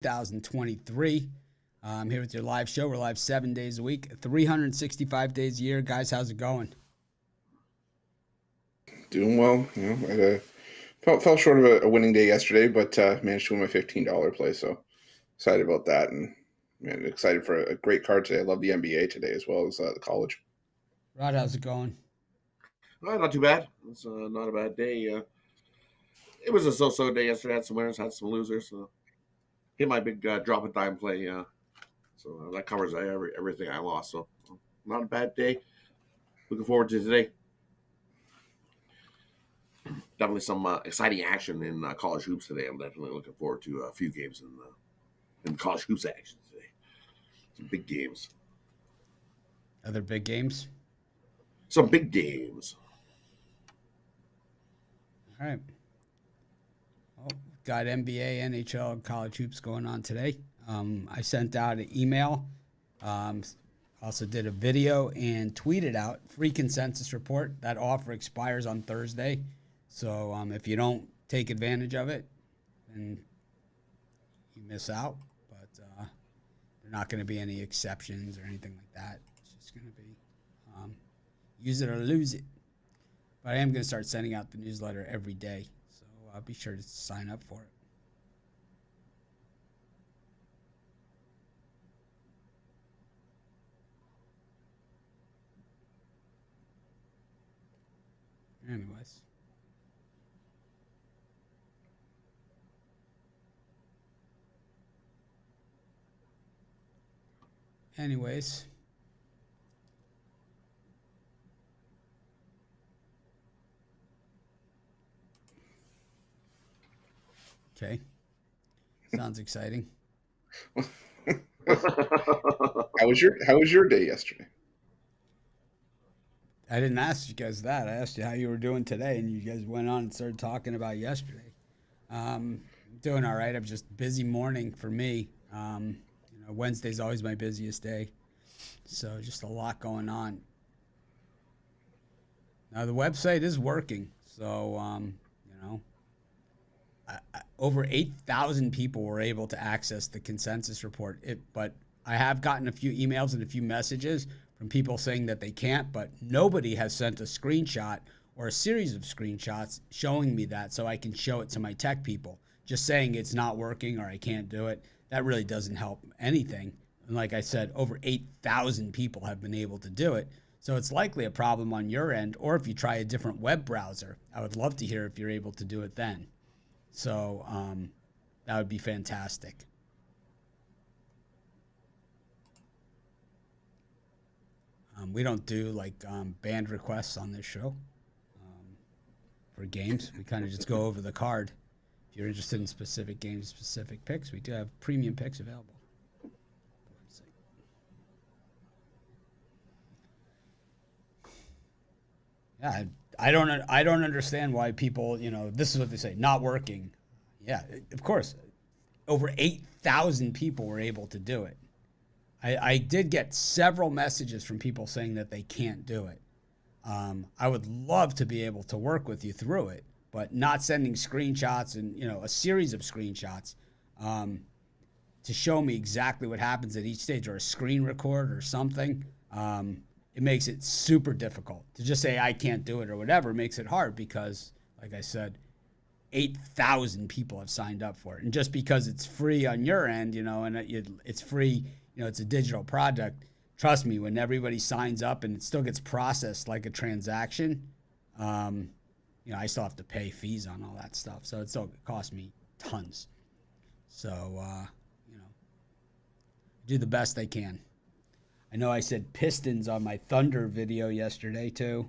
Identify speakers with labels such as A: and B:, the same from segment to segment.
A: 2023. I'm here with your live show. We're live 7 days a week, 365 days a year. Guys, how's it going?
B: Doing well. I fell short of a winning day yesterday, but managed to win my $15 play. So excited about that, and excited for a great card today. I love the NBA today as well as the college.
A: Rod, how's it going?
C: Not too bad. It's not a bad day. It was a so-so day yesterday. Had some winners, had some losers. Hit my big drop and dime play. So that covers everything I lost. So not a bad day. Looking forward to today. Definitely some exciting action in college hoops today. I'm definitely looking forward to a few games in college hoops action today. Some big games.
A: Other big games?
C: Some big games.
A: All right. Well, got NBA, NHL, and college hoops going on today. I sent out an email, also did a video and tweeted out free consensus report. That offer expires on Thursday. So if you don't take advantage of it, then you miss out. But there are not going to be any exceptions or anything like that. It's just going to be use it or lose it. But I am going to start sending out the newsletter every day. So I'll be sure to sign up for it. Anyways. Okay. Sounds exciting.
B: How was your day yesterday?
A: I didn't ask you guys that. I asked you how you were doing today, and you guys went on and started talking about yesterday. Doing all right. I'm just busy morning for me. Wednesday's always my busiest day, so just a lot going on. Now the website is working, so over 8,000 people were able to access the consensus report. But I have gotten a few emails and a few messages from people saying that they can't, but nobody has sent a screenshot or a series of screenshots showing me that so I can show it to my tech people. Just saying it's not working or I can't do it, that really doesn't help anything. And like I said, over 8,000 people have been able to do it. So it's likely a problem on your end, or if you try a different web browser. I would love to hear if you're able to do it then. So that would be fantastic. We don't do like band requests on this show for games. We kind of just go over the card. If you're interested in specific games, specific picks, we do have premium picks available. Yeah, I don't understand why people, this is what they say, not working. Yeah, of course. Over 8,000 people were able to do it. I did get several messages from people saying that they can't do it. I would love to be able to work with you through it, but not sending screenshots and, a series of screenshots to show me exactly what happens at each stage, or a screen record or something. It makes it super difficult. To just say I can't do it or whatever makes it hard because, like I said, 8,000 people have signed up for it. And just because it's free on your end, and it's free, it's a digital product, trust me, when everybody signs up and it still gets processed like a transaction, I still have to pay fees on all that stuff. So it still costs me tons. So, do the best I can. I know I said Pistons on my Thunder video yesterday too,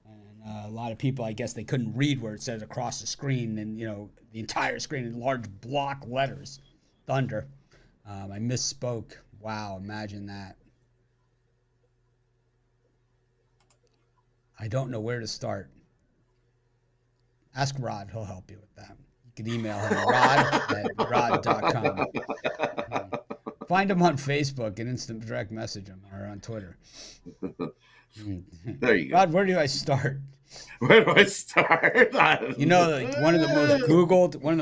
A: and a lot of people, I guess they couldn't read where it says across the screen, and the entire screen in large block letters, Thunder. I misspoke. Wow, imagine that. I don't know where to start. Ask Rod, he'll help you with that. You can email him, rod@rod.com. Find him on Facebook and instant direct message him, or on Twitter.
C: There you go.
A: Rod, where do I start?
C: Where do I start?
A: You know, like one of the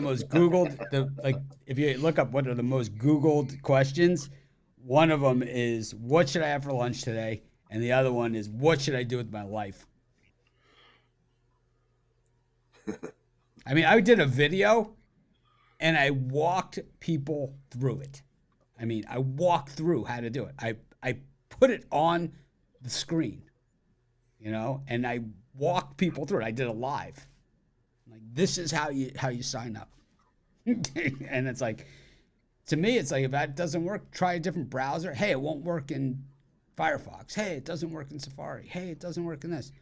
A: most Googled, if you look up what are the most Googled questions, one of them is what should I have for lunch today, and the other one is what should I do with my life. I mean, I did a video and I walked people through it. I mean, I walked through how to do it. I put it on the screen, and I walked people through it. I did it live. Like, this is how you sign up. And it's like, to me, it's like, if that doesn't work, try a different browser. Hey, it won't work in Firefox. Hey, it doesn't work in Safari. Hey, it doesn't work in this.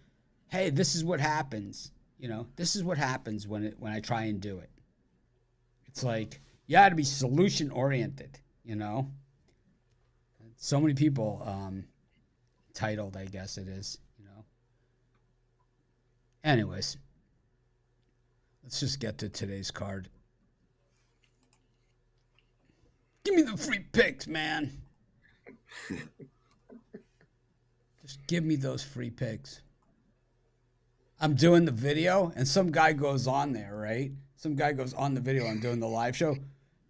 A: Hey, this is what happens. This is what happens when I try and do it. It's like, you got to be solution oriented, So many people, titled, I guess it is, Anyways, let's just get to today's card. Give me the free picks, man. Just give me those free picks. I'm doing the video, and some guy goes on there, right? Some guy goes on the video. I'm doing the live show.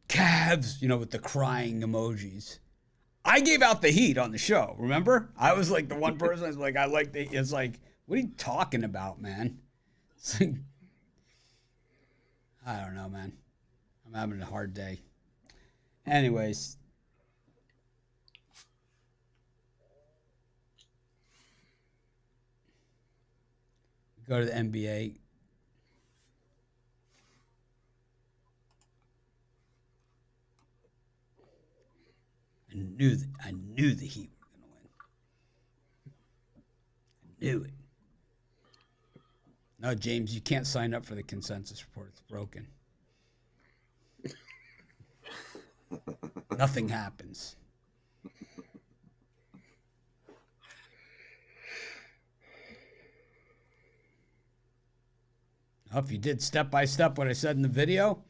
A: Cavs, with the crying emojis. I gave out the heat on the show, remember? I was like the one person. I was like, it's like, what are you talking about, man? It's like, I don't know, man. I'm having a hard day. Anyways. Go to the NBA. I knew the Heat were going to win. I knew it. No, James, you can't sign up for the consensus report. It's broken. Nothing happens. If you did step by step what I said in the video,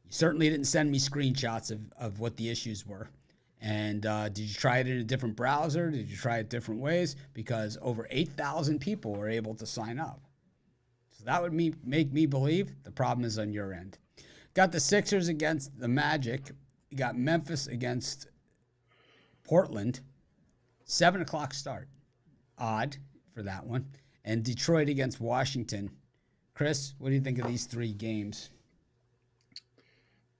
A: you certainly didn't send me screenshots of what the issues were. And did you try it in a different browser? Did you try it different ways? Because over 8,000 people were able to sign up. So that would make me believe the problem is on your end. Got the Sixers against the Magic. You got Memphis against Portland. 7 o'clock start. Odd for that one. And Detroit against Washington. Chris, what do you think of these three games?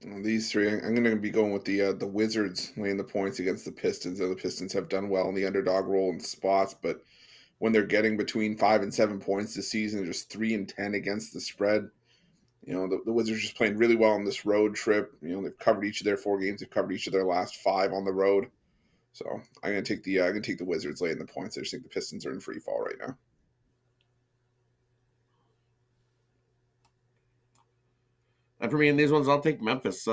B: These three, I'm going to be going with the Wizards laying the points against the Pistons. The Pistons have done well in the underdog role in spots, but when they're getting between 5 and 7 points this season, they're just 3 and 10 against the spread. The Wizards just playing really well on this road trip. They've covered each of their 4 games. They've covered each of their last 5 on the road. So I'm going to take the Wizards laying the points. I just think the Pistons are in free fall right now.
C: And for me, in these ones, I'll take Memphis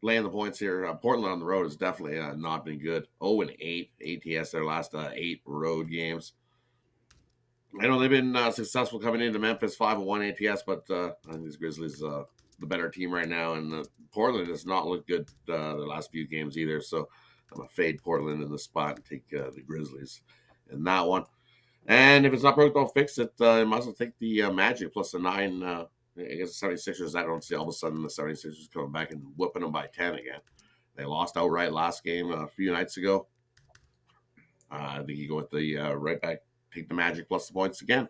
C: laying the points here. Portland on the road has definitely not been good. 0-8 ATS their last 8 road games. I know they've been successful coming into Memphis 5-1 ATS, but I think these Grizzlies the better team right now, and Portland does not look good the last few games either. So I'm gonna fade Portland in the spot and take the Grizzlies in that one. And if it's not broke, don't fix it. I might as well take the Magic plus the 9 against the 76ers. I don't see all of a sudden the 76ers coming back and whooping them by 10 again. They lost outright last game a few nights ago. I think you go with the right back, take the Magic plus the points again.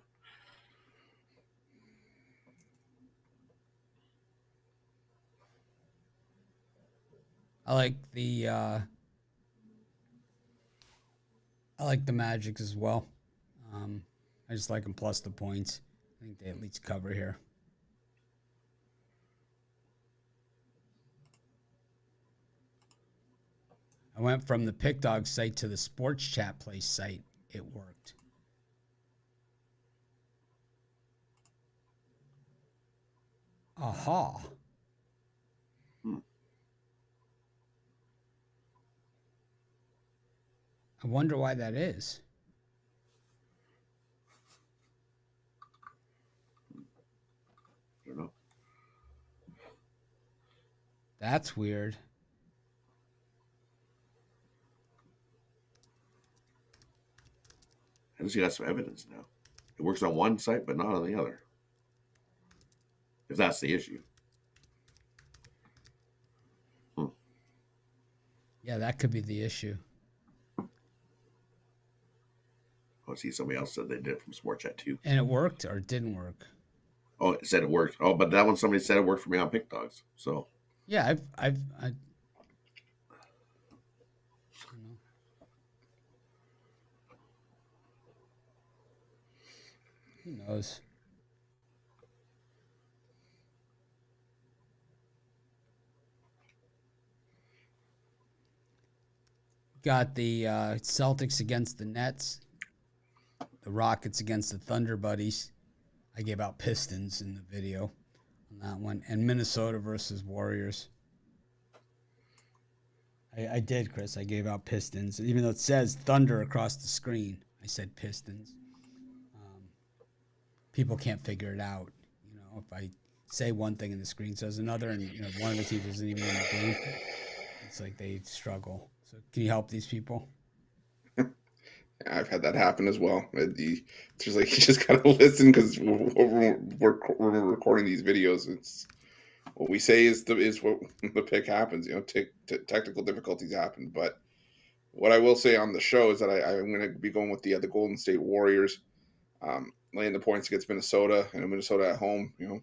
A: I like the Magic as well. I just like them plus the points. I think they at least cover here. I went from the Pick Dog site to the Sports Chat Place site. It worked. Aha. I wonder why that is.
C: I don't know.
A: That's weird.
C: At least you got some evidence now. It works on one site, but not on the other. If that's the issue.
A: Yeah, that could be the issue.
C: I see somebody else said they did it from Sport Chat too.
A: And it worked or it didn't work?
C: Oh, it said it worked. Oh, but that one somebody said it worked for me on Pick Dogs. So
A: Yeah, who knows? Got the Celtics against the Nets, the Rockets against the Thunder Buddies. I gave out Pistons in the video on that one, and Minnesota versus Warriors. I did, Chris. I gave out Pistons, even though it says Thunder across the screen. I said Pistons. People can't figure it out. You know, if I say one thing and the screen says another, and you know one of the teams isn't even in the game, it's like they struggle. So, can you help these people?
B: I've had that happen as well. It's just like you just gotta listen because we're recording these videos. It's what we say is what the pick happens. You know, technical difficulties happen. But what I will say on the show is that I'm going to be going with the Golden State Warriors, laying the points against Minnesota, and Minnesota at home. You know,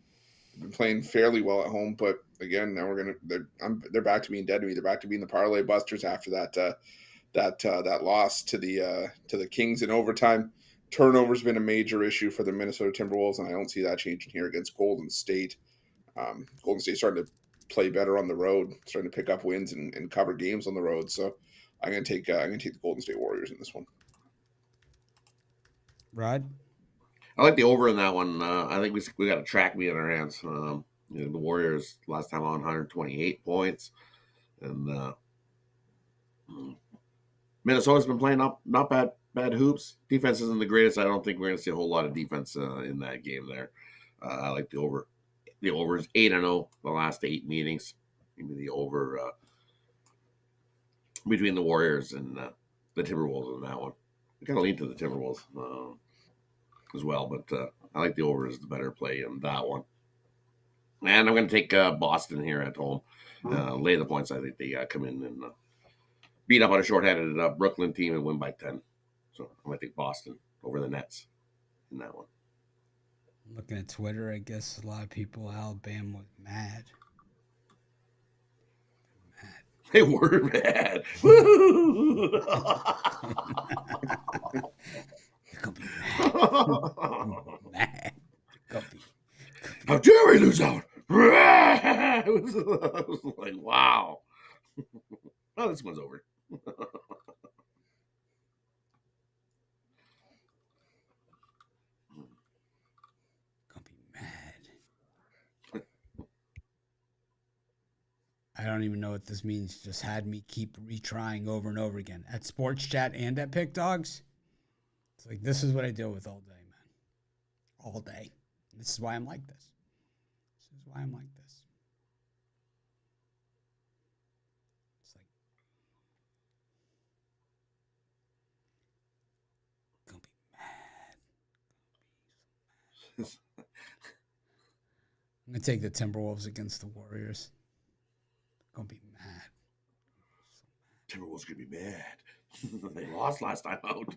B: they've been playing fairly well at home, but again, now they're back to being dead to me. They're back to being the parlay busters after that loss to the Kings in overtime. Turnover's been a major issue for the Minnesota Timberwolves, and I don't see that changing here against Golden State. Golden State's starting to play better on the road, starting to pick up wins and cover games on the road. So I'm going to take the Golden State Warriors in this one.
A: Rod?
C: I like the over in that one. I think we got a track meet in our hands. You know, the Warriors last time on 128 points, and Minnesota's been playing not bad hoops. Defense isn't the greatest. I don't think we're going to see a whole lot of defense in that game there. I like the over. The over is 8-0 the last 8 meetings. Give me the over between the Warriors and the Timberwolves in that one. I kind of lean to the Timberwolves as well, but I like the over as the better play in that one. And I'm going to take Boston here at home. Lay the points. I think they come in and beat up on a shorthanded Brooklyn team and win by 10. So I'm going to take Boston over the Nets in that one.
A: Looking at Twitter, I guess a lot of people, Alabama was mad.
C: They were mad.
A: They're gonna be mad.
C: How dare we lose out? I was like, wow. Oh, this one's over.
A: I don't even know what this means. Just had me keep retrying over and over again at Sports Chat and at Pick Dogs. It's like, this is what I deal with all day, man. All day. This is why I'm like this. This is why I'm like this. It's like, gonna be mad. I'm gonna take the Timberwolves against the Warriors. Gonna be mad.
C: Timberwolves gonna be mad. They lost last time out.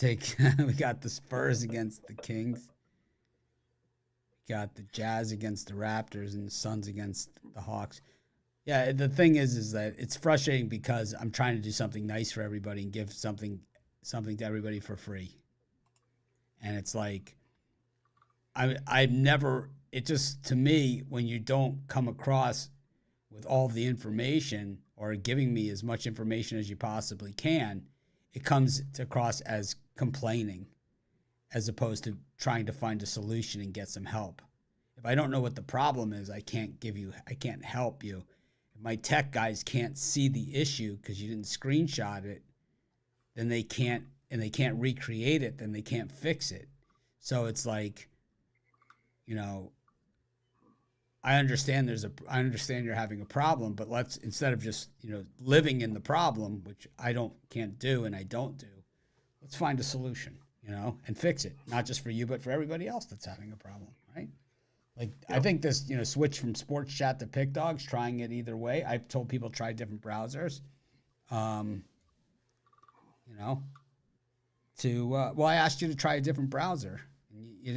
A: We got the Spurs against the Kings. We got the Jazz against the Raptors and the Suns against the Hawks. Yeah, the thing is that it's frustrating because I'm trying to do something nice for everybody and give something to everybody for free. And it's like I've never. It just, to me, when you don't come across with all the information or giving me as much information as you possibly can, it comes across as complaining as opposed to trying to find a solution and get some help. If I don't know what the problem is, I can't help you. If my tech guys can't see the issue because you didn't screenshot it, then they can't recreate it, then they can't fix it. So it's like, you know, I understand you're having a problem, but instead of just, you know, living in the problem, which I can't do and I don't do, Let's find a solution, and fix it. Not just for you, but for everybody else that's having a problem, right? Like, I think this, switch from sports chat to Pick Dogs, trying it either way. I've told people try different browsers. I asked you to try a different browser, and you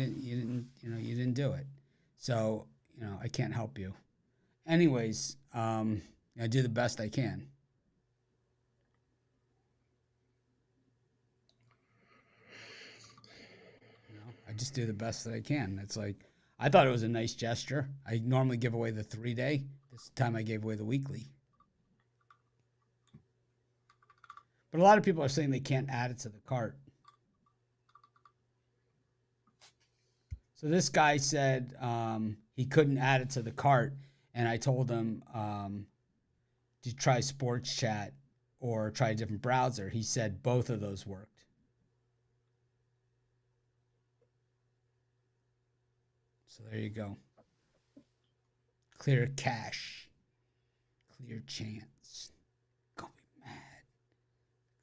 A: didn't do it. So, I can't help you. Anyways, I do the best I can. I just do the best that I can. It's like, I thought it was a nice gesture. I normally give away the 3-day. This time I gave away the weekly. But a lot of people are saying they can't add it to the cart. So this guy said he couldn't add it to the cart, and I told him to try Sports Chat or try a different browser. He said both of those worked. So there you go. Clear cash. Clear chance. Gonna be mad.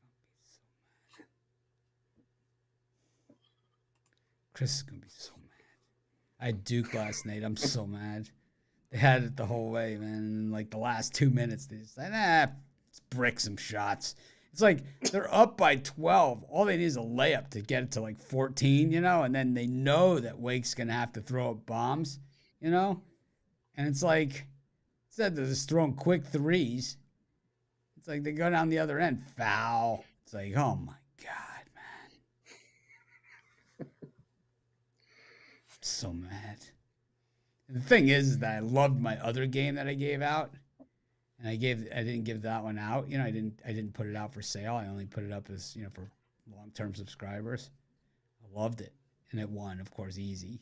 A: Gonna be so mad. Chris is gonna be so mad. I had Duke last night. I'm so mad. They had it the whole way, man. And like the last 2 minutes, they just said, let's brick some shots. It's like they're up by 12. All they need is a layup to get it to like 14, and then they know that Wake's going to have to throw up bombs, And it's like, instead they're just throwing quick threes. It's like they go down the other end, foul. It's like, oh my God, man. I'm so mad. And the thing is that I loved my other game that I gave out. And I didn't give that one out. I didn't put it out for sale. I only put it up as, for long-term subscribers. I loved it. And it won, of course, easy.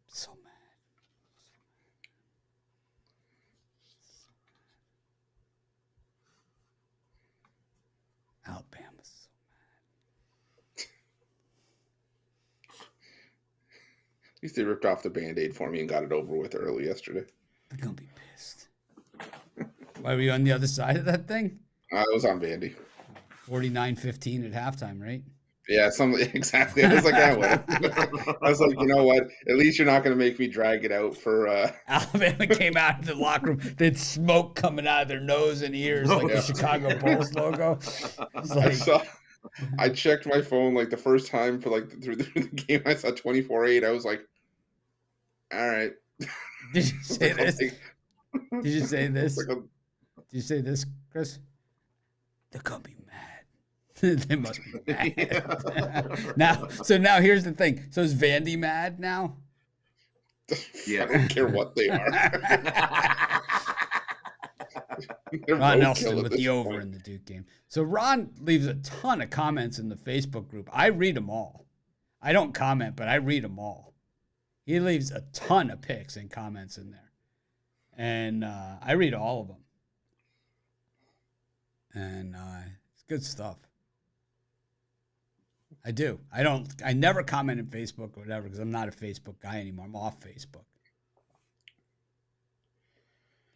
A: So mad. Alabama's so mad.
B: At least they ripped off the Band-Aid for me and got it over with early yesterday.
A: They're going to be pissed. Why were you on the other side of that thing?
B: I was on Vandy.
A: 49-15 at halftime, right?
B: Yeah, exactly. I was like, I was like, you know what? At least you're not going to make me drag it out for.
A: Alabama came out of the locker room. They had smoke coming out of their nose and ears, like the Chicago Bulls logo.
B: I checked my phone like the first time for like through the game. I saw 24-8. I was like, all right.
A: Did you say this? Did you say this? Did you say this, Chris? They're gonna be mad. They must be mad. Now here's the thing. So is Vandy mad now?
B: Yeah, I don't care what they are.
A: Ron Nelson with the over in the Duke game. So Ron leaves a ton of comments in the Facebook group. I read them all. I don't comment, but I read them all. He leaves a ton of pics and comments in there. And I read all of them. And it's good stuff. I do. I never comment on Facebook or whatever because I'm not a Facebook guy anymore. I'm off Facebook.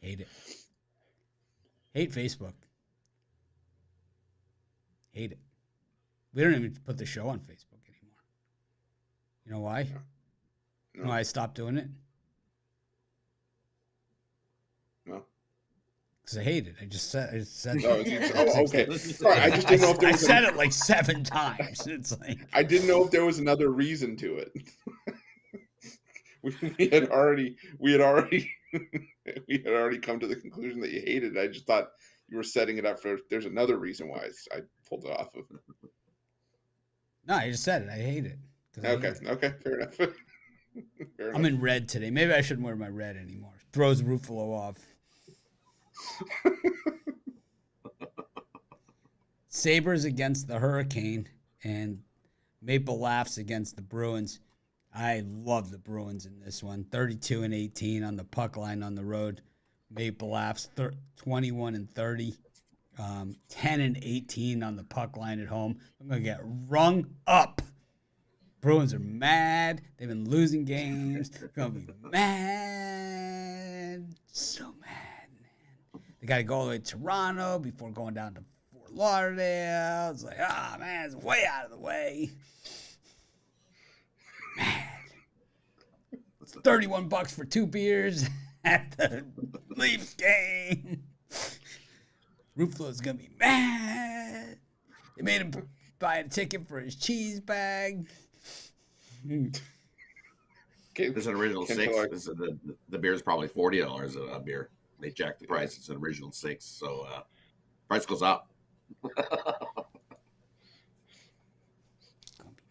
A: Hate it. Hate Facebook. Hate it. We don't even put the show on Facebook anymore. You know why?
B: No.
A: You know why I stopped doing it?
B: No.
A: Because I hate it. I just said
B: okay. Sorry, I just didn't know if there was.
A: I said it like 7 times. It's like
B: I didn't know if there was another reason to it. we had already come to the conclusion that you hated it. I just thought you were setting it up for. There's another reason why I pulled it off of.
A: No, I just said it. I hate it.
B: Okay, fair enough.
A: I'm in red today. Maybe I shouldn't wear my red anymore. Throws Ruffalo off. Sabres against the Hurricane and Maple Laughs against the Bruins. I love the Bruins in this one. 32-18 on the puck line on the road. Maple Laughs 21-30. 10-18 on the puck line at home. I'm going to get rung up. Bruins are mad. They've been losing games. They're going to be mad. So mad, man. They got to go all the way to Toronto before going down to Fort Fort Lauderdale. It's like, man, it's way out of the way. Man, it's $31 for 2 beers at the Leafs game. Ruflo's gonna be mad. They made him buy a ticket for his cheese bag.
C: This is an original $6. The beer is probably $40 a beer. They jacked the price. It's an original $6, so price goes up.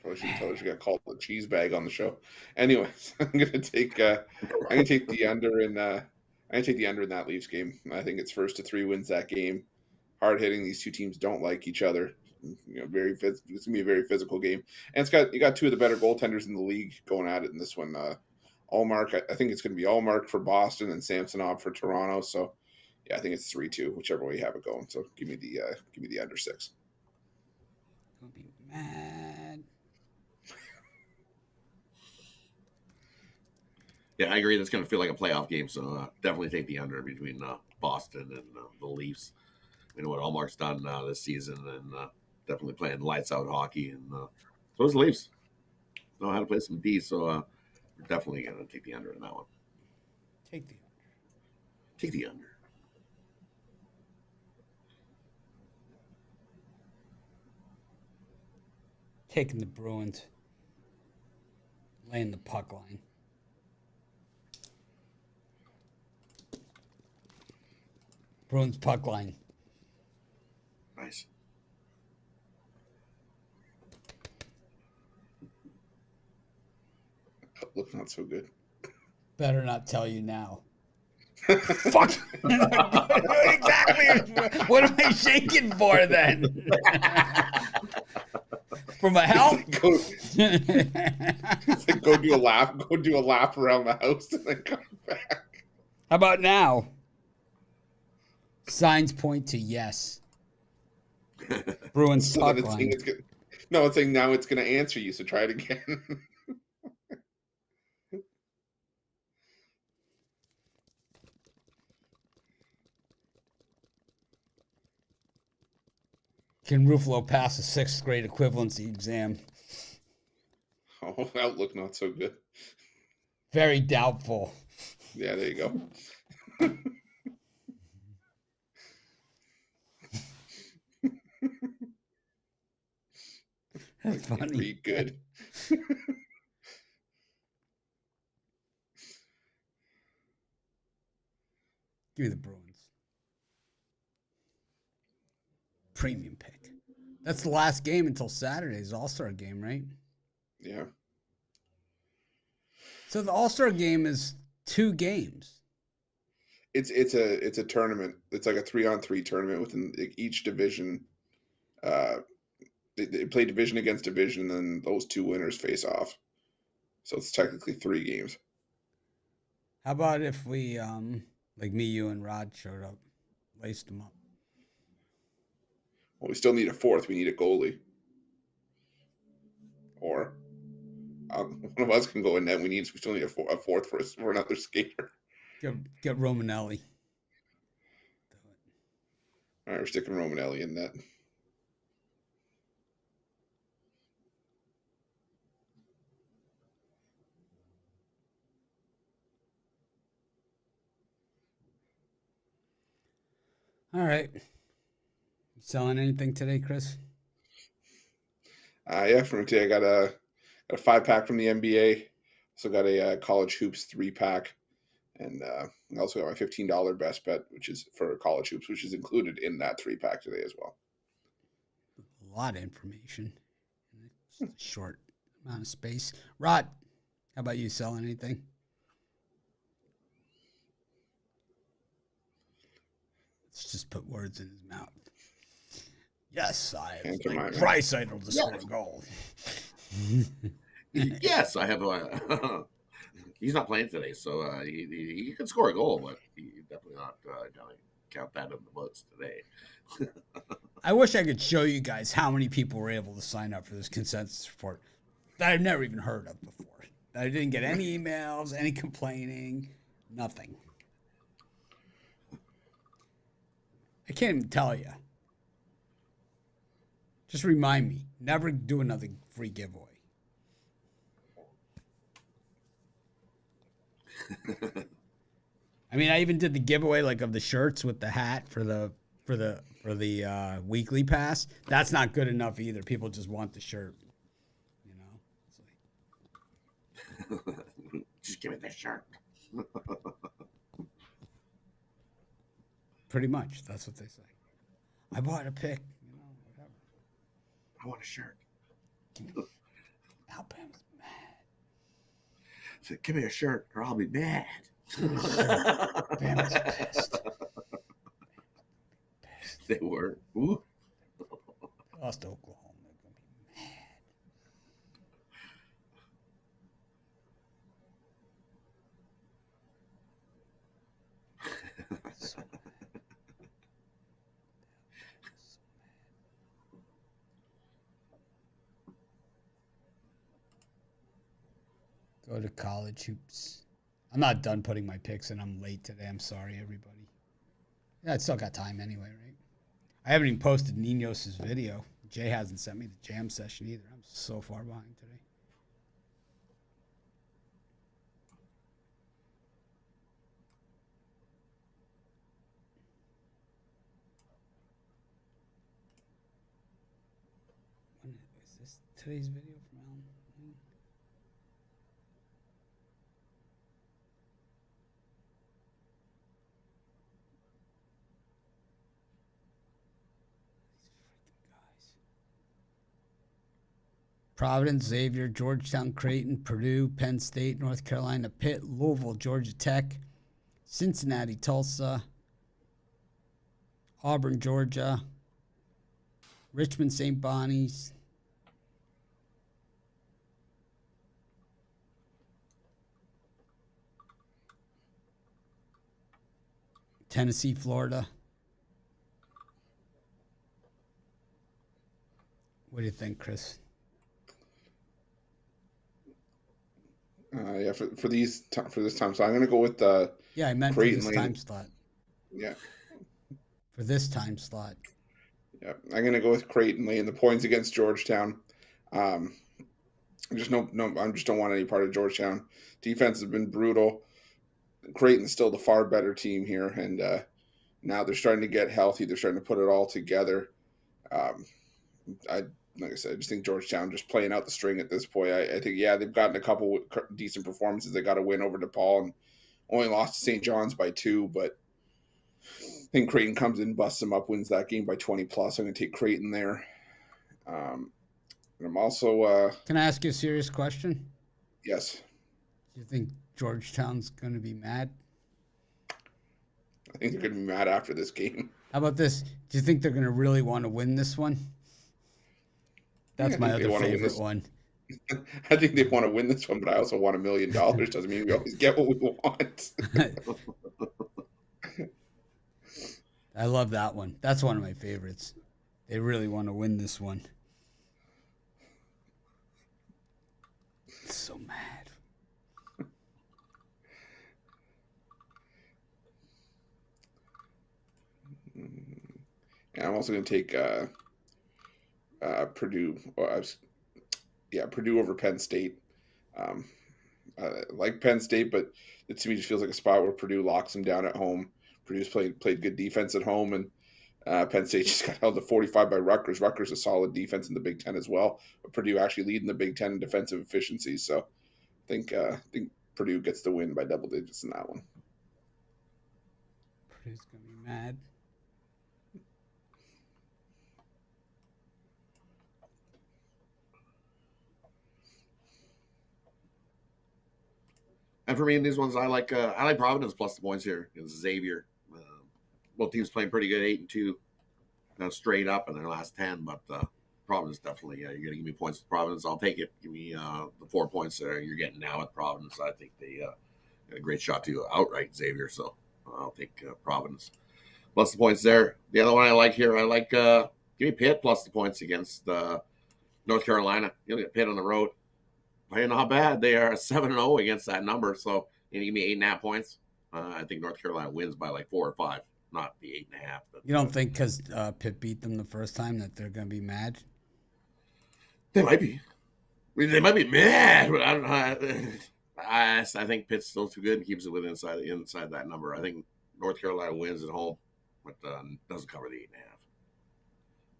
B: Probably should tell her she got called a cheese bag on the show. Anyways, I'm gonna take the under in that Leafs game. I think it's 1-3 wins that game. Hard hitting. These two teams don't like each other. It's gonna be a very physical game, and you got two of the better goaltenders in the league going at it in this one. Allmark, I think it's gonna be Allmark for Boston and Samsonov for Toronto. So yeah, I think it's 3-2, whichever way you have it going. So give me the under 6.
A: I'll be mad.
C: Yeah, I agree. That's going to feel like a playoff game, so definitely take the under between Boston and the Leafs. We know what Allmark's done this season, and definitely playing lights out hockey, and so is the Leafs. Know how to play some D, so we're definitely going to take the under in that one.
A: Take the under.
C: Take the under.
A: Taking the Bruins. Laying the puck line. Bruins puck line.
C: Nice.
B: Look, not so good.
A: Better not tell you now. Fuck. Exactly. What am I shaking for then? For my health?
B: Go do a lap. Go do a lap around the house and then come back.
A: How about now? Signs point to yes. Bruins puck line.
B: It's saying now it's going to answer you, so try it again.
A: Can Ruffalo pass a 6th grade equivalency exam?
B: Oh, outlook not so good.
A: Very doubtful.
B: Yeah, there you go.
A: That's funny.
B: Read good.
A: Give me the Bruins. Premium pick. That's the last game until Saturday's All-Star game, right?
B: Yeah.
A: So the All-Star game is 2 games.
B: It's a tournament. It's like a 3-on-3 tournament within each division. They play division against division, and then those 2 winners face off. So it's technically 3 games.
A: How about if we, like me, you, and Rod showed up, laced them up?
B: Well, we still need a 4th. We need a goalie. Or one of us can go in net. We still need a 4th for another skater.
A: Get Romanelli.
B: All right, we're sticking Romanelli in net.
A: All right. You selling anything today, Chris?
B: Yeah, from today I got a 5-pack from the NBA. Also got a college hoops 3-pack, and I also got my $15 best bet, which is for college hoops, which is included in that 3-pack today as well.
A: A lot of information. Just a short amount of space. Rod, how about you selling anything? Let's just put words in his mouth. Yes, I have Price Idol to score a goal.
C: Yes, I have. He's not playing today, so he can score a goal, but he definitely not going to count that in the books today.
A: I wish I could show you guys how many people were able to sign up for this consensus report that I've never even heard of before. I didn't get any emails, any complaining, nothing. I can't even tell you. Just remind me. Never do another free giveaway. I mean, I even did the giveaway like of the shirts with the hat for the weekly pass. That's not good enough either. People just want the shirt. You know, it's like,
C: Just give me the shirt.
A: pretty much, that's what they say. I bought a pick. You know, whatever.
C: I want a shirt.
A: Alabama's mad.
C: So give me a shirt or I'll be mad.
A: Alabama's pissed.
C: They were. Ooh.
A: Lost to Oklahoma. They're gonna be mad. So mad. Go to college hoops. I'm not done putting my picks in. I'm late today. I'm sorry, everybody. Yeah, I still got time anyway, right? I haven't even posted Ninos' video. Jay hasn't sent me the jam session either. I'm so far behind today. When is this today's video from Alan? Guys. Providence, Xavier, Georgetown, Creighton, Purdue, Penn State, North Carolina, Pitt, Louisville, Georgia Tech, Cincinnati, Tulsa, Auburn, Georgia, Richmond, St. Bonnie's, Tennessee, Florida. What do you think, Chris?
B: Yeah, for this time, so I'm going to go with
A: Yeah, I meant
B: Creighton
A: for this
B: Lane.
A: time slot.
B: Yeah,
A: For this time slot.
B: yeah, I'm going to go with Creighton laying the points against Georgetown. I just don't want any part of Georgetown. Defense has been brutal. Creighton's still the far better team here, and now they're starting to get healthy. They're starting to put it all together. Like I said, I just think Georgetown just playing out the string at this point. I think, yeah, they've gotten a couple decent performances. They got a win over DePaul and only lost to St. John's by 2, but I think Creighton comes in, busts them up, wins that game by 20 plus. I'm going to take Creighton there. And I'm also
A: Can I ask you a serious question?
B: yes.
A: Do you think Georgetown's going to be mad?
B: I think they're going to be mad after this game.
A: How about this? Do you think they're going to really want to win this one? That's my other favorite one.
B: I think they want to win this one, but I also want $1 million. Doesn't mean we always get what we want.
A: I love that one. That's one of my favorites. They really want to win this one. So mad.
B: And I'm also going to take Purdue. Purdue over Penn State. I like Penn State, but it to me just feels like a spot where Purdue locks them down at home. Purdue's played good defense at home, and Penn State just got held to 45 by Rutgers. Rutgers a solid defense in the Big Ten as well, but Purdue actually leading the Big Ten in defensive efficiency. So I think Purdue gets the win by double digits in that one.
A: Purdue's going to be mad.
C: And for me, in these ones, I like Providence plus the points here. It's Xavier. Both teams playing pretty good, 8-2, straight up in their last 10. But Providence definitely, you're going to give me points with Providence. I'll take it. Give me the 4 points that you're getting now at Providence. I think they got a great shot to outright Xavier. So I'll take Providence plus the points there. The other one I like here, give me Pitt plus the points against North Carolina. You'll get Pitt on the road. Playing not bad. They are 7-0 against that number. So you give me 8.5 points. I think North Carolina wins by like 4 or 5, not the 8.5.
A: You don't think because Pitt beat them the first time that they're going to be mad?
C: They might be. I mean, they might be mad, but I don't know. I think Pitt's still too good and keeps it within inside that number. I think North Carolina wins at home, but doesn't cover the 8.5.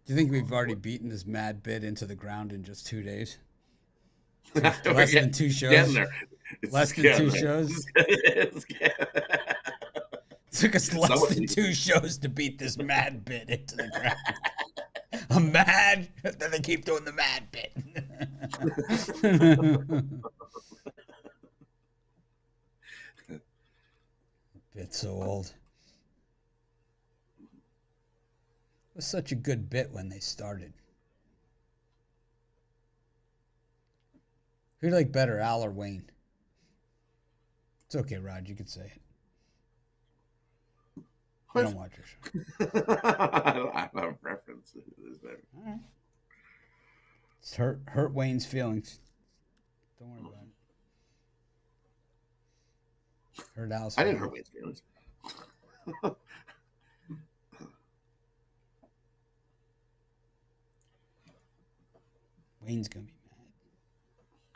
A: Do you think we've already beaten this mad bit into the ground in just 2 days?
C: We're
A: Less than 2 shows.
C: Getting there. It's
A: Less than 2 shows. Took us less than 2 shows to beat this mad bit into the ground. I'm mad. Then they keep doing the mad bit. Bit's so old. It was such a good bit when they started. Who do you like better, Al or Wayne? It's okay, Rod. You can say it. I don't watch your show.
C: I have a preference.
A: All right. It's hurt Wayne's feelings. Don't worry about it. Hurt Al's
C: I didn't hurt Wayne's feelings.
A: Wayne's gonna be mad.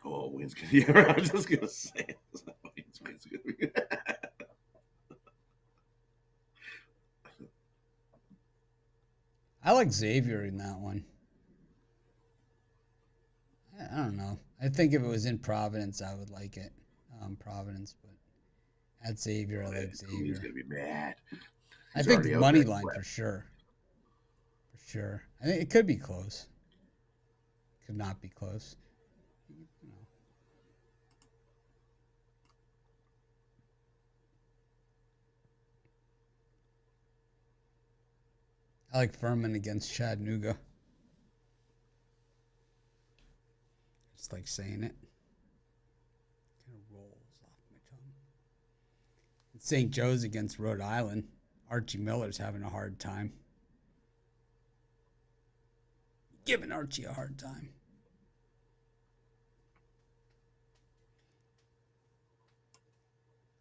C: Oh, Wayne's gonna. Yeah, I was just gonna say it. Wayne's gonna be mad.
A: I like Xavier in that one. I don't know. I think if it was in Providence, I would like it. Providence, but at Xavier, I like Xavier.
C: He's gonna be mad.
A: I think the money line for sure. For sure. I think it could be close. Could not be close. I like Furman against Chattanooga. Just like saying it. Kind of rolls off my tongue. St. Joe's against Rhode Island. Archie Miller's having a hard time. Giving Archie a hard time.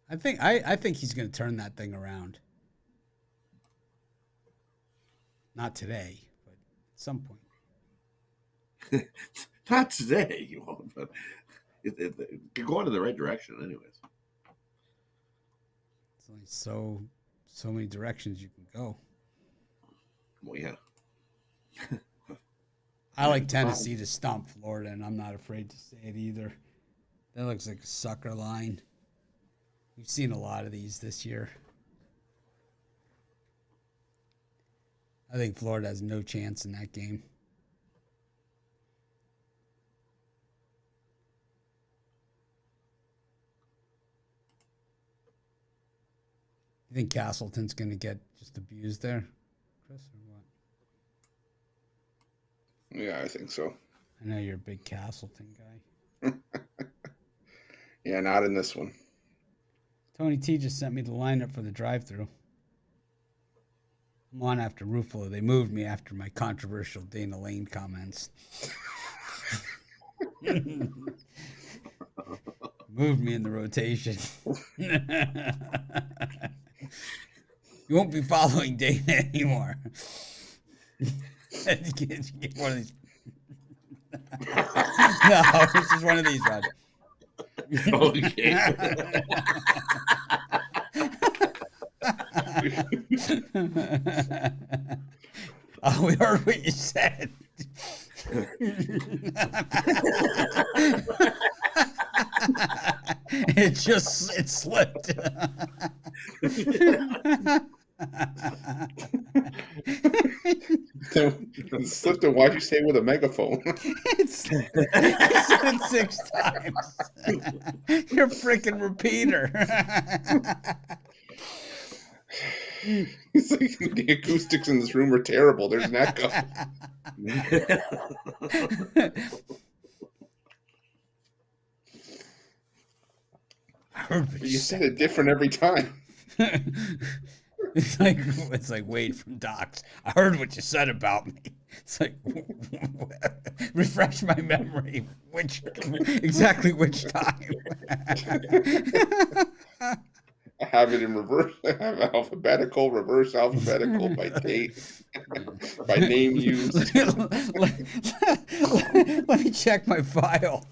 A: I think he's going to turn that thing around. Not today, but at some point.
C: Not today, you won't, but you're going in the right direction, anyways.
A: It's only so many directions you can go.
C: Well, yeah.
A: I like Tennessee to stomp Florida, and I'm not afraid to say it either. That looks like a sucker line. We've seen a lot of these this year. I think Florida has no chance in that game. You think Castleton's going to get just abused there, Chris, or what?
B: Yeah, I think so.
A: I know you're a big Castleton guy.
B: Yeah, not in this one.
A: Tony T just sent me the lineup for the drive-thru. I'm on after Ruffalo. They moved me after my controversial Dana Lane comments. Moved me in the rotation. You won't be following Dana anymore. Get one of these. No, this is one of these, Roger.
C: Okay.
A: Oh, we heard what you said. It slipped.
B: It slipped, and why'd you say with a megaphone?
A: He said it 6 times. You're a freaking repeater.
B: It's like the acoustics in this room are terrible. There's an echo. You said it different every time.
A: It's like Wade from Docs. I heard what you said about me. It's like refresh my memory. Exactly which time?
B: I have it in reverse. I have alphabetical, reverse alphabetical, by date, by name used.
A: Let me check my file.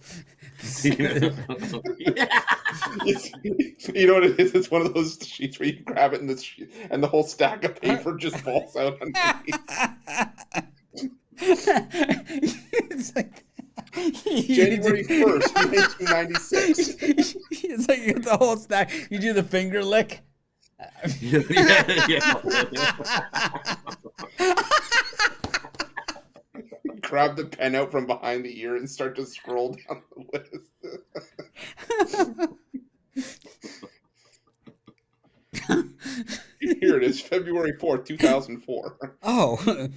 C: Yeah.
B: You know what it is? It's one of those sheets where you grab it and the whole stack of paper just falls out underneath.
A: It's like
B: January 1st, 1996.
A: It's like you get the whole stack. You do the finger lick.
C: Yeah.
B: Grab the pen out from behind the ear and start to scroll down the list. Here it is, February 4th, 2004.
A: Oh.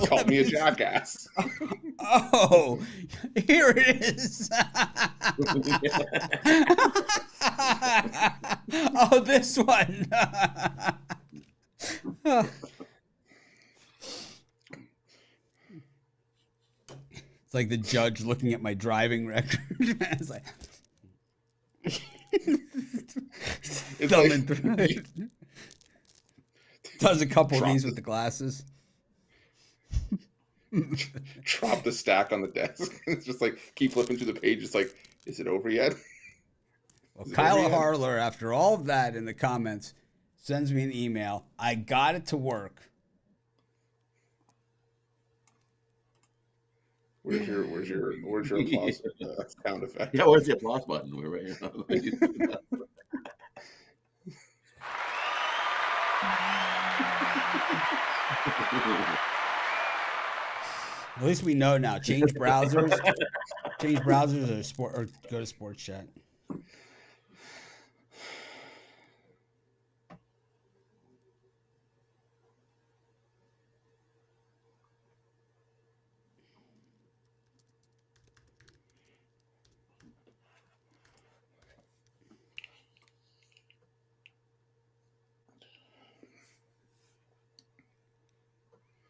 B: Call me a jackass.
A: Oh, here it is. Oh, this one. It's like the judge looking at my driving record. It's like,
B: It's
A: thumbing
B: like-
A: through it. Does a couple of these with the glasses.
B: Drop the stack on the desk. It's just like keep flipping through the page. It's like, is it over yet?
A: Well,
B: Is it
A: Kyle
B: over yet?
A: Harler, after all of that in the comments, sends me an email. I got it to work.
B: Where's your applause sound effect?
C: Yeah, where's the applause button? We're right here.
A: At least we know now. Change browsers. Change browsers or go to Sports Chat.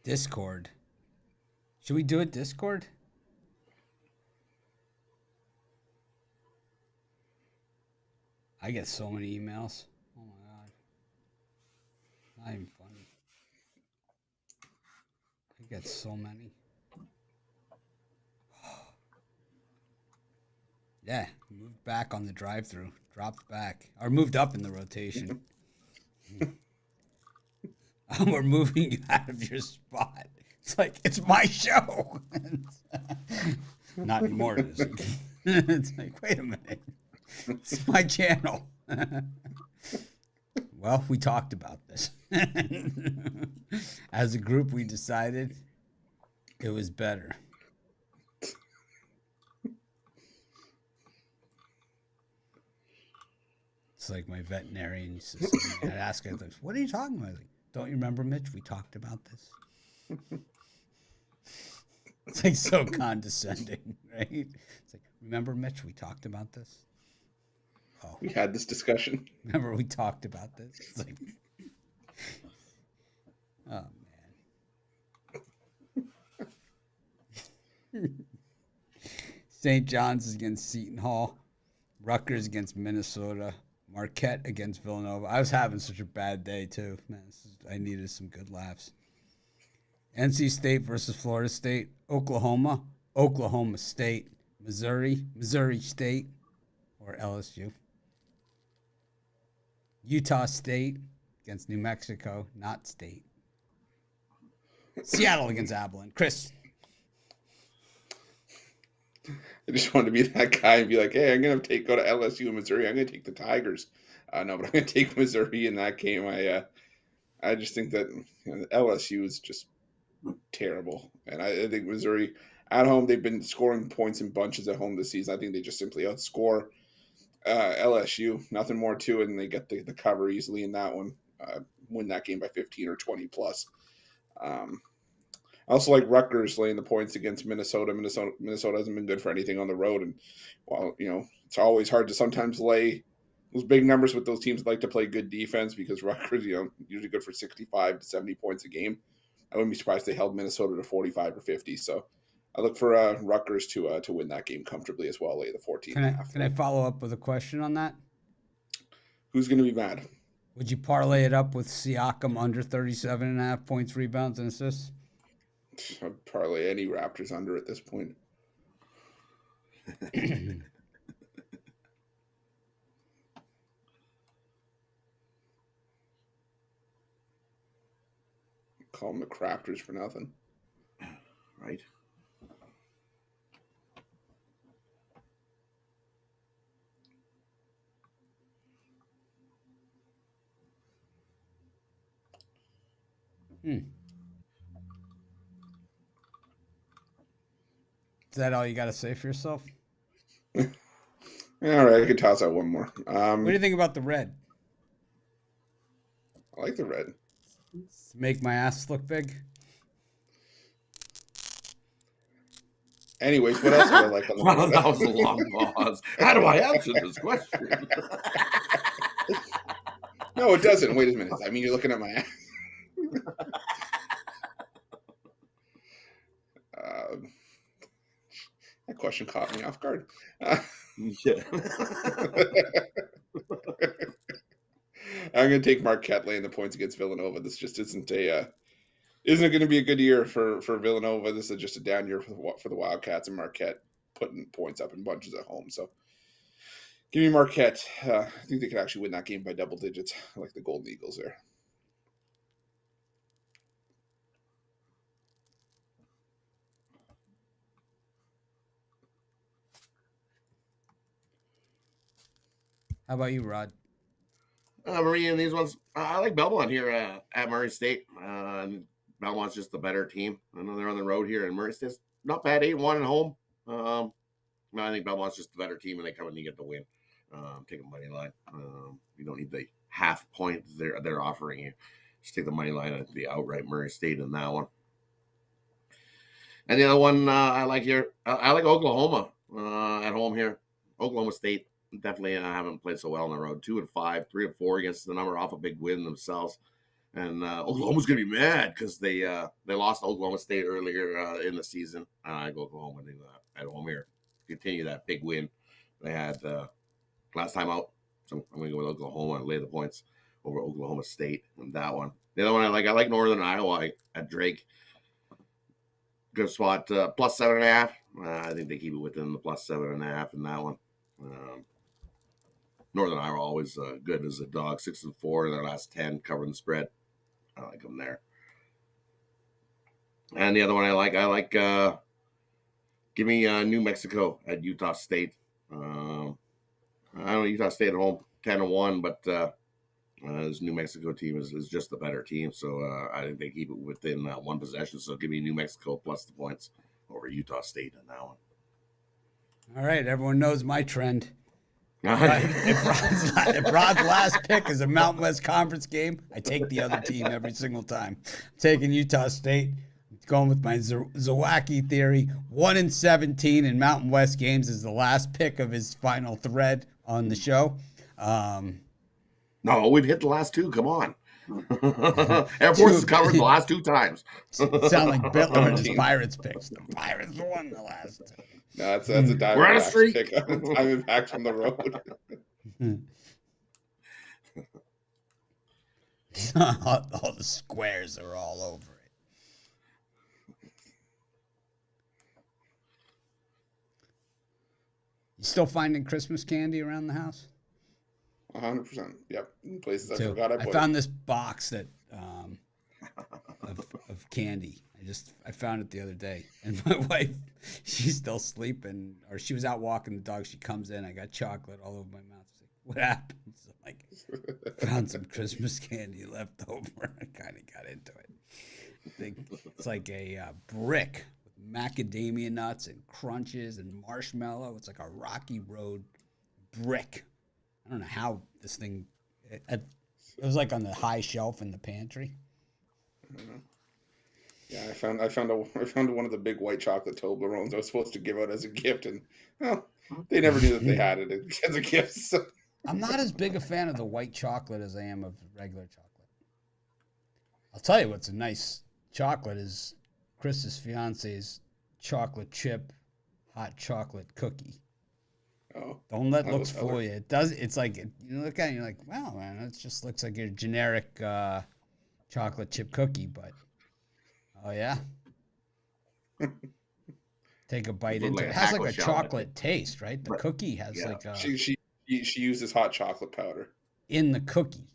A: Discord. Should we do it Discord? I get so many emails. Oh my god. Not even funny. I get so many. Yeah, moved back on the drive-through. Dropped back. Or moved up in the rotation. We're moving you out of your spot. It's like, it's my show. Not anymore, is it? It's like, wait a minute. It's my channel. Well, we talked about this. As a group, we decided it was better. It's like my veterinarian used to say, I'd ask her, what are you talking about? Like, don't you remember, Mitch? We talked about this. It's like so condescending, right? It's like, remember, Mitch? We talked about this. Oh,
B: We had this discussion.
A: remember we talked about this? It's like, oh man. St. John's is against Seton Hall. Rutgers against Minnesota. Marquette against Villanova. I was having such a bad day too, man. I needed some good laughs. NC State versus Florida State. Oklahoma State. Missouri State, or LSU. Utah State against New Mexico, not State. Seattle against Abilene. Chris.
B: I just wanted to be that guy and be like, hey, I'm going to go to LSU in Missouri. I'm going to take the Tigers. No, but I'm going to take Missouri in that game. I just think that LSU is just terrible. And I think Missouri at home, they've been scoring points in bunches at home this season. I think they just simply outscore LSU. Nothing more to it, and they get the cover easily in that one. Win that game by 15 or 20 plus. I also like Rutgers laying the points against Minnesota. Minnesota hasn't been good for anything on the road, and while it's always hard to sometimes lay those big numbers with those teams that like to play good defense, because Rutgers, usually good for 65 to 70 points a game. I wouldn't be surprised if they held Minnesota to 45 or 50. So I look for Rutgers to win that game comfortably as well, lay the 14 and a half.
A: Can I follow up with a question on that?
B: who's going to be mad?
A: Would you parlay it up with Siakam under 37.5 points, rebounds, and assists?
B: I'd parlay any Raptors under at this point. Call them the Crafters for nothing.
C: Right.
A: Is that all you got to say for yourself?
B: All right, I could toss out one more.
A: What do you think about the red?
B: I like the red.
A: Make my ass look big?
B: Anyways, what else do I like on the
C: Wow, that was a long pause. How do I answer this question?
B: No, it doesn't. Wait a minute. I mean, you're looking at my ass. That question caught me off guard.
C: Yeah.
B: I'm going to take Marquette laying the points against Villanova. This just isn't going to be a good year for Villanova. This is just a down year for the Wildcats, and Marquette putting points up in bunches at home. So give me Marquette. I think they could actually win that game by double digits. I like the Golden Eagles there.
A: How about you, Rod?
C: Marie, and these ones, I like Belmont here at Murray State. Belmont's just the better team. I know they're on the road here, and Murray State's not bad, 8-1 at home. I think Belmont's just the better team, and they come in and you get the win. Take a money line. You don't need the half point they're offering you. Just take the money line at the outright Murray State in that one. And the other one I like here, I like Oklahoma at home here. Oklahoma State. Definitely haven't played so well on the road. 2-5, 3-4 against the number off a big win themselves. And Oklahoma's going to be mad because they lost Oklahoma State earlier in the season. I go Oklahoma at home here. Continue that big win they had last time out. So I'm going to go with Oklahoma and lay the points over Oklahoma State in that one. The other one I like Northern Iowa at Drake. Good spot, plus 7.5. I think they keep it within the plus 7.5 in that one. Northern Iowa always good as a dog, 6-4 in their last 10, covering the spread. I like them there. And the other one I like. Give me New Mexico at Utah State. I don't know, Utah State at home, 10-1, but this New Mexico team is just the better team. So I think they keep it within one possession. So give me New Mexico plus the points over Utah State in that one.
A: All right, everyone knows my trend. If Rod's last pick is a Mountain West Conference game, I take the other team every single time. I'm taking Utah State. I'm going with my Zawacki theory. 1-17 in Mountain West games is the last pick of his final thread on the show.
C: No, we've hit the last two. Come on. Air Force has covered the last two times.
A: Sound like Bittler and his Pirates picks. The Pirates won the last two.
B: No, that's a Diamondbacks pick. Diamondbacks from the road.
A: All the squares are all over it. You still finding Christmas candy around the house?
B: 100%. Yep. In places I
A: So
B: forgot I put
A: I found this box that of candy. I found it the other day, and my wife, she's still sleeping, or she was out walking the dog. She comes in, I got chocolate all over my mouth. She's like, "What happened?" So I'm like, found some Christmas candy left over. I kind of got into it. It's like a brick with macadamia nuts and crunches and marshmallow. It's like a Rocky Road brick. I don't know how this thing. It was like on the high shelf in the pantry.
B: Mm-hmm. Yeah, I found one of the big white chocolate Toblerones I was supposed to give out as a gift, and they never knew that they had it as a gift. So.
A: I'm not as big a fan of the white chocolate as I am of regular chocolate. I'll tell you what's a nice chocolate is Chris's fiance's chocolate chip hot chocolate cookie.
B: Oh,
A: Don't let
B: I
A: looks
B: will tell
A: fool
B: her.
A: you. It does. It's like you look at it, and you're like, wow, man, it just looks like your generic chocolate chip cookie. But oh yeah, take a bite
C: Look
A: into
C: like
A: it.
C: a
A: It has like
C: taco
A: a
C: shell, I think.
A: chocolate taste, right? The
C: But
A: cookie has
C: yeah,
A: like a
B: She uses hot chocolate powder
A: in the cookie.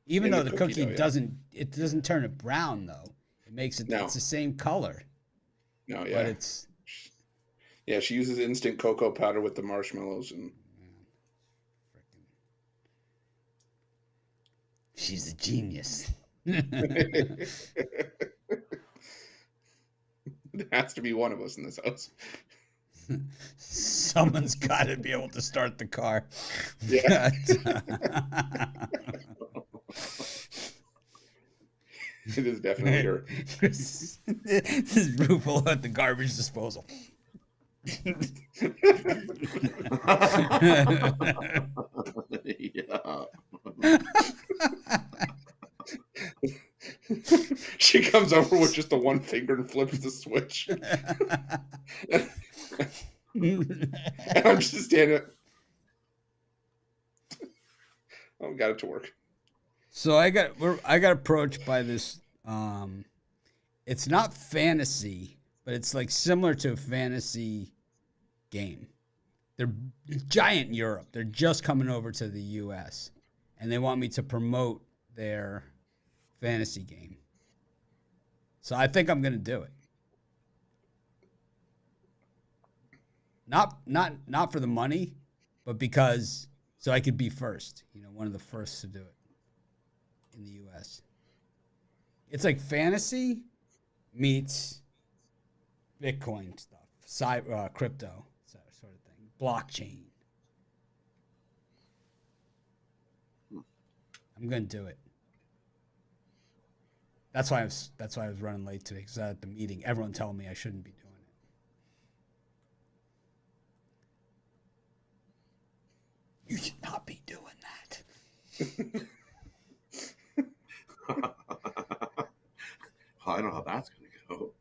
A: Even
B: in the
A: though the
B: cookie
A: cookie
B: dough. Yeah.
A: doesn't turn it brown though. It makes it. It's
B: No.
A: the same color,
B: No.
A: but
B: Yeah.
A: it's
B: Yeah. She uses instant cocoa powder with the marshmallows, and
A: man, frickin', she's a genius.
B: there has to be one of us in this house.
A: Someone's got to be able to start the car.
B: Yeah. It is definitely her.
A: This is Rupel at the garbage disposal.
C: yeah.
B: She comes over with just the one finger and flips the switch. And I'm just standing. Oh, got it to work.
A: So I got approached by this. It's not fantasy, but it's like similar to a fantasy game. They're giant in Europe. They're just coming over to the U.S. and they want me to promote their fantasy game. So I think I'm going to do it. Not for the money, but because so I could be first. You know, one of the first to do it in the U.S. It's like fantasy meets Bitcoin stuff, crypto sort of thing, blockchain. I'm gonna do it. That's why I was running late today because at the meeting, everyone telling me I shouldn't be doing it. You should not be doing that.
C: I know how that's going to go.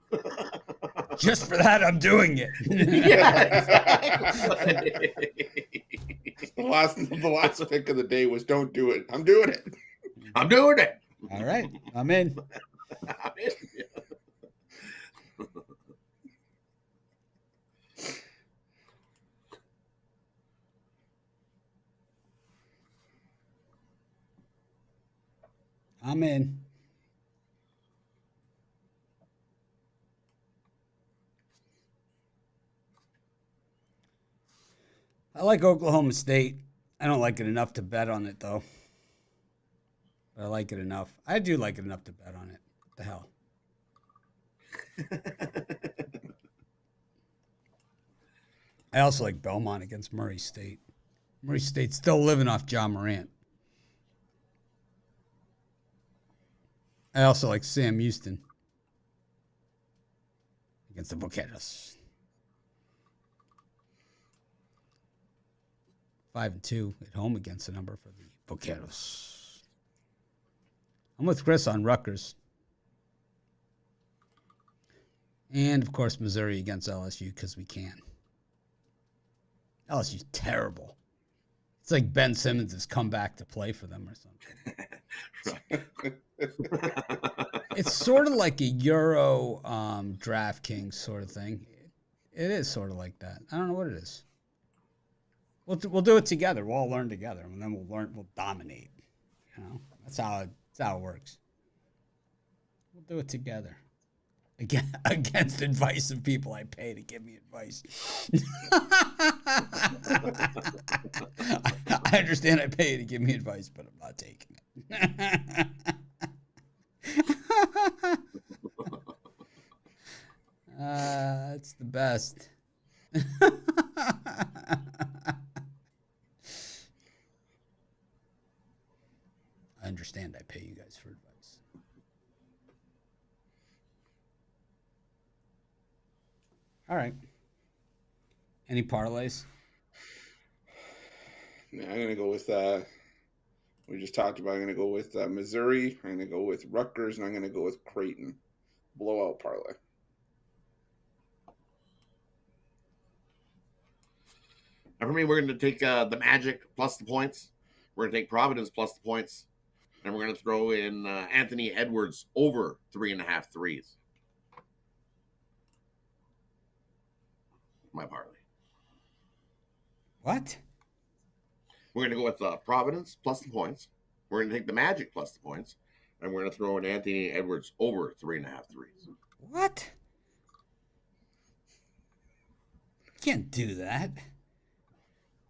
A: Just for that, I'm doing it.
C: Yeah, exactly.
B: The last pick of the day was don't do it. I'm doing it.
C: I'm doing it.
A: All right, I'm in.
C: I'm in.
A: I'm in. I like Oklahoma State. I don't like it enough to bet on it, though. But I like it enough. I do like it enough to bet on it. What the hell? I also like Belmont against Murray State. Murray State's still living off John Morant. I also like Sam Houston against the Vaqueros. 5-2 at home against the number for the Vaqueros. I'm with Chris on Rutgers. And, of course, Missouri against LSU because we can. LSU's terrible. It's like Ben Simmons has come back to play for them or something. It's sort of like a Euro DraftKings sort of thing. It is sort of like that. I don't know what it is. We'll do it together. We'll all learn together, and then we'll dominate. You know, that's how it works. We'll do it together. Against advice of people I pay to give me advice. I understand I pay you to give me advice, but I'm not taking it. It's the best. I understand I pay you guys for advice. All right. Any parlays?
B: Yeah, I'm going to go with, we just talked about, I'm going to go with Missouri. I'm going to go with Rutgers, and I'm going to go with Creighton. Blowout parlay.
C: And for me, we're going to take the Magic plus the points. We're going to take Providence plus the points. And we're going to throw in Anthony Edwards over 3.5 threes. My parlay.
A: What?
C: We're going to go with Providence plus the points. We're going to take the Magic plus the points. And we're going to throw in Anthony Edwards over 3.5 threes.
A: What? You can't do that.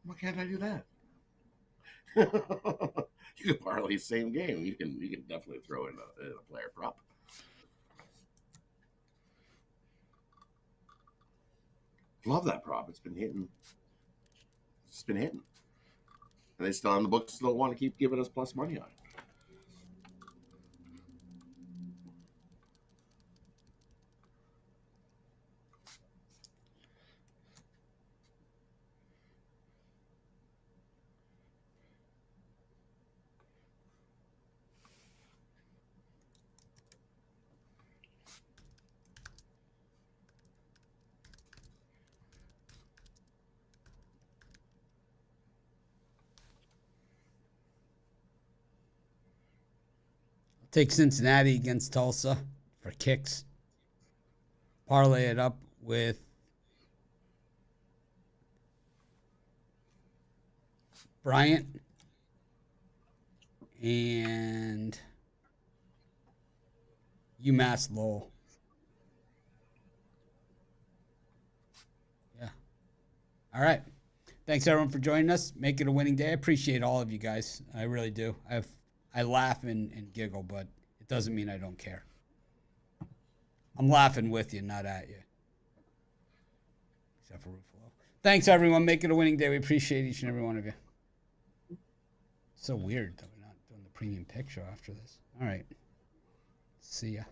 C: Why can't I do that? You can parlay the same game. You can definitely throw in a player prop. Love that prop. It's been hitting. It's been hitting. And they still on the books still want to keep giving us plus money on it.
A: Take Cincinnati against Tulsa for kicks. Parlay it up with Bryant and UMass Lowell. Yeah. All right. Thanks everyone for joining us. Make it a winning day. I appreciate all of you guys. I really do. I laugh and giggle, but it doesn't mean I don't care. I'm laughing with you, not at you. Except for Ruffalo. Thanks, everyone. Make it a winning day. We appreciate each and every one of you. So weird that we're not doing the premium pick show after this. All right. See ya.